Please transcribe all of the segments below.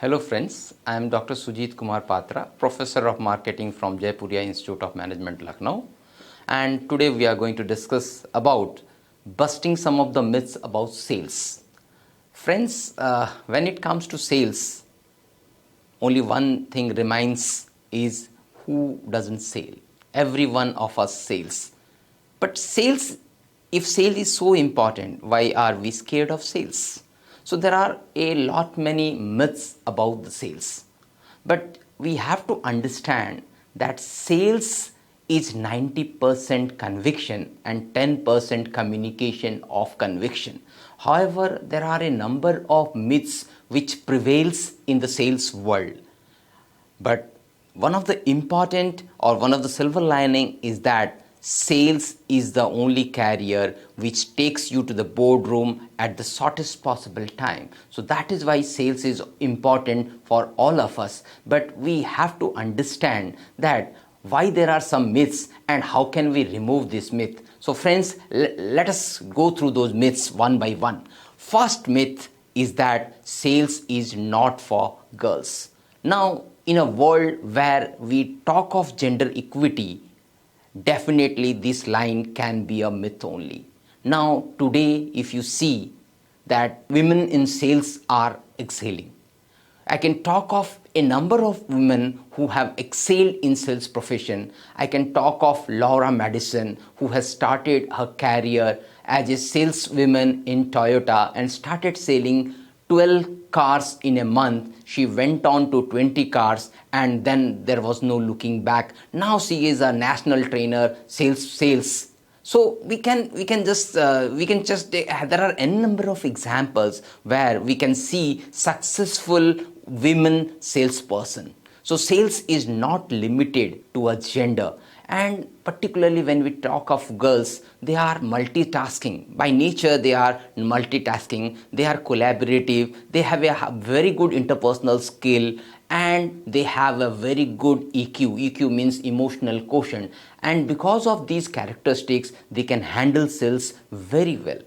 Hello friends, I am Dr. Sujit Kumar Patra, Professor of Marketing from Jaipuria Institute of Management, Lucknow. And today we are going to discuss about busting some of the myths about sales. Friends, when it comes to sales, only one thing remains is who doesn't sell. Every one of us sells. But sales, if sale is so important, why are we scared of sales? So there are a lot many myths about the sales. But we have to understand that sales is 90% conviction and 10% communication of conviction. However, there are a number of myths which prevails in the sales world. But one of the important or one of the silver lining is that sales is the only career which takes you to the boardroom at the shortest possible time. So that is why sales is important for all of us. But we have to understand that why there are some myths and how can we remove this myth. So friends, let us go through those myths one by one. First myth is that sales is not for girls. Now, in a world where we talk of gender equity, definitely this line can be a myth only. Now, today, if you see that women in sales are excelling, I can talk of a number of women who have excelled in sales profession. I can talk of Laura Madison, who has started her career as a saleswoman in Toyota and started selling 12 cars in a month. She went on to 20 cars and then there was no looking back. Now she is a national trainer, sales. So we can just there are n number of examples where we can see successful women salesperson. So sales is not limited to a gender. And particularly when we talk of girls, they are multitasking. By nature, they are multitasking. They are collaborative. They have a very good interpersonal skill and they have a very good EQ. EQ means emotional quotient. And because of these characteristics, they can handle sales very well.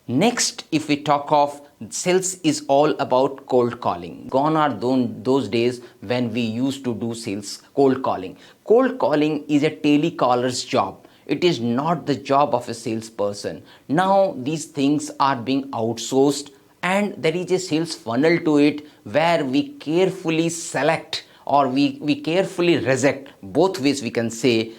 Next, if we talk of sales is all about cold calling. Gone are those days when we used to do sales cold calling. Cold calling is a telecaller's job. It is not the job of a salesperson. Now these things are being outsourced and there is a sales funnel to it where we carefully select or we carefully reject, both ways we can say,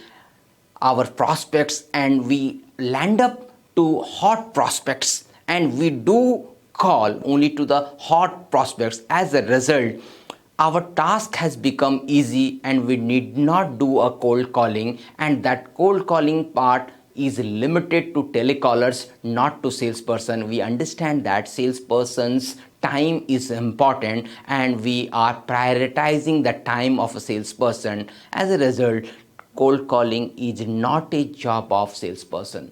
our prospects and we land up to hot prospects and we do call only to the hot prospects. As a result, our task has become easy and we need not do a cold calling, and that cold calling part is limited to telecallers, not to salesperson. We understand that salesperson's time is important and we are prioritizing the time of a salesperson. As a result, cold calling is not a job of salesperson.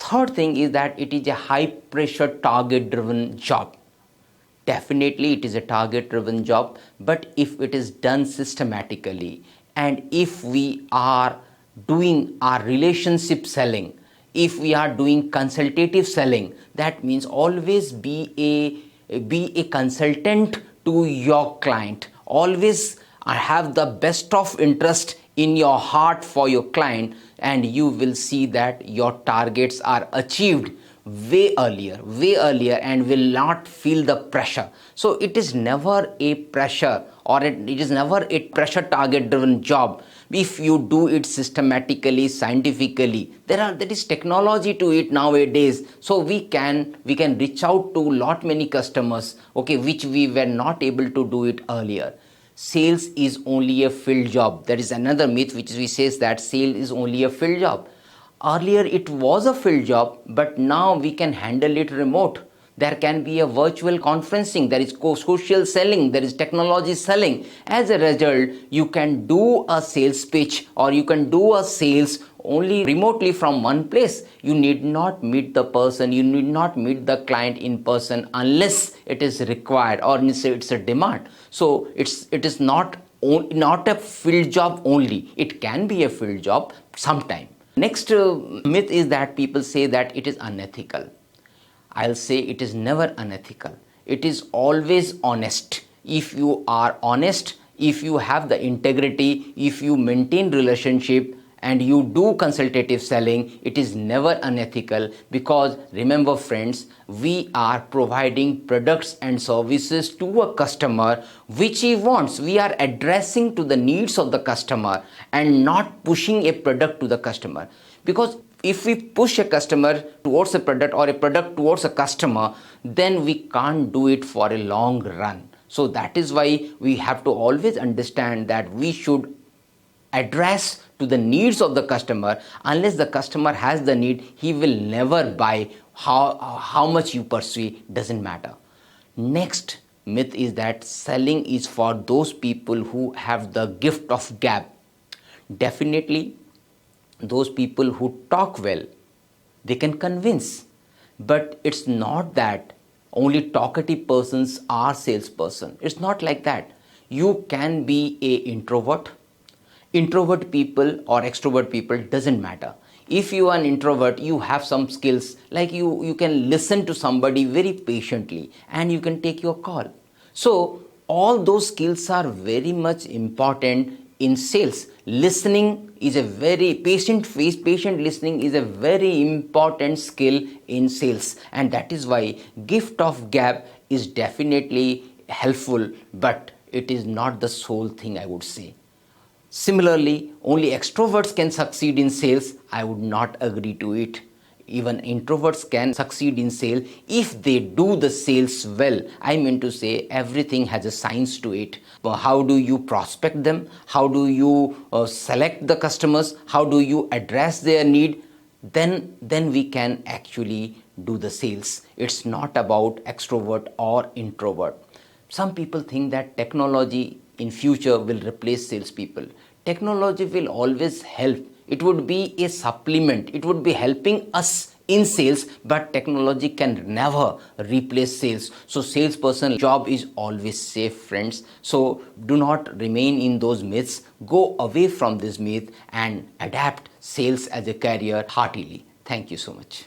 Third thing is that it is a high pressure target driven job. Definitely it is a target driven job, but if it is done systematically and if we are doing our relationship selling, if we are doing consultative selling, that means always be a consultant to your client. Always have the best of interest in your heart for your client, and you will see that your targets are achieved way earlier and will not feel the pressure. So it is never a pressure or it is never a pressure target driven job if you do it systematically, scientifically. There is technology to it nowadays, so we can reach out to lot many customers, which we were not able to do it earlier. Sales is only a field job. There is another myth which says that sales is only a field job. Earlier it was a field job, but now we can handle it remote. There can be a virtual conferencing, there is social selling, there is technology selling. As a result, you can do a sales pitch or you can do a sales only remotely from one place. You need not meet the person, you need not meet the client in person unless it is required or it's a demand. So it is not a field job only. It can be a field job sometime. Next myth is that people say that it is unethical. I'll say it is never unethical. It is always honest. if you are honest, if you have the integrity, if you maintain relationship and you do consultative selling, it is never unethical, because remember friends, we are providing products and services to a customer which he wants. We are addressing to the needs of the customer and not pushing a product to the customer. Because if we push a customer towards a product or a product towards a customer, then we can't do it for a long run. So that is why we have to always understand that we should address to the needs of the customer. Unless the customer has the need, he will never buy. How much you pursue doesn't matter. Next myth is that selling is for those people who have the gift of gab. Definitely those people who talk well, they can convince, but it's not that only talkative persons are salesperson. It's not like that. You can be a introvert people or extrovert people, doesn't matter. If you are an introvert, you have some skills, like you can listen to somebody very patiently and you can take your call. So all those skills are very much important in sales. Listening is a very patient listening is a very important skill in sales, and that is why gift of gab is definitely helpful, but it is not the sole thing, I would say. Similarly, only extroverts can succeed in sales. I would not agree to it. Even introverts can succeed in sales if they do the sales well. I mean to say, everything has a science to it. How do you prospect them? How do you select the customers? How do you address their need? Then we can actually do the sales. It's not about extrovert or introvert. Some people think that technology in future will replace salespeople. Technology will always help. It would be a supplement. It would be helping us in sales, but technology can never replace sales. So salesperson job is always safe, friends. So do not remain in those myths. Go away from this myth and adapt sales as a career heartily. Thank you so much.